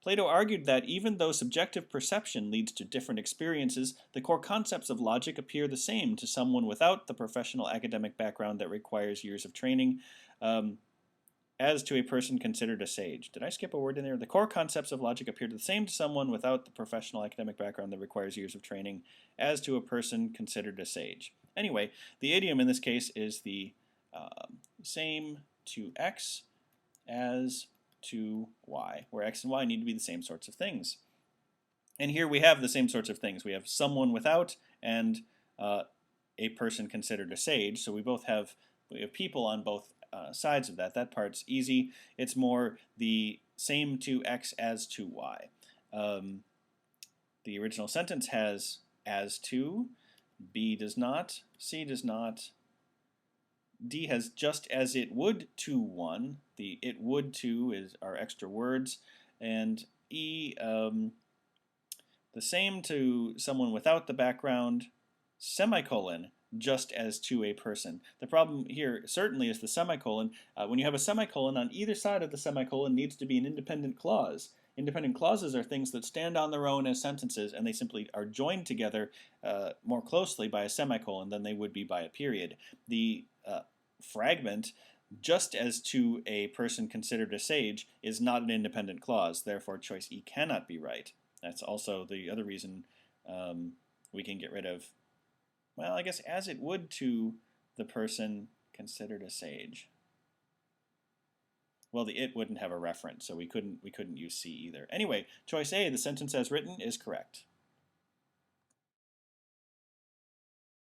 Plato argued that even though subjective perception leads to different experiences, the core concepts of logic appear the same to someone without the professional academic background that requires years of training, as to a person considered a sage. Did I skip a word in there? The core concepts of logic appear the same to someone without the professional academic background that requires years of training, as to a person considered a sage. Anyway, the idiom in this case is the same to x as to y, where x and y need to be the same sorts of things. And here we have the same sorts of things. We have someone without and a person considered a sage. So we have people on both sides of that. That part's easy. It's more the same to x as to y. The original sentence has as to, B does not, C does not, D has just as it would to one. The it would to is our extra words. And E, the same to someone without the background, semicolon, just as to a person. The problem here certainly is the semicolon. When you have a semicolon, on either side of the semicolon needs to be an independent clause. Independent clauses are things that stand on their own as sentences, and they simply are joined together more closely by a semicolon than they would be by a period. The fragment, just as to a person considered a sage, is not an independent clause. Therefore, choice E cannot be right. That's also the other reason we can get rid of, well, I guess as it would to the person considered a sage. Well, the it wouldn't have a reference, so we couldn't use C either. Anyway, choice A, the sentence as written, is correct.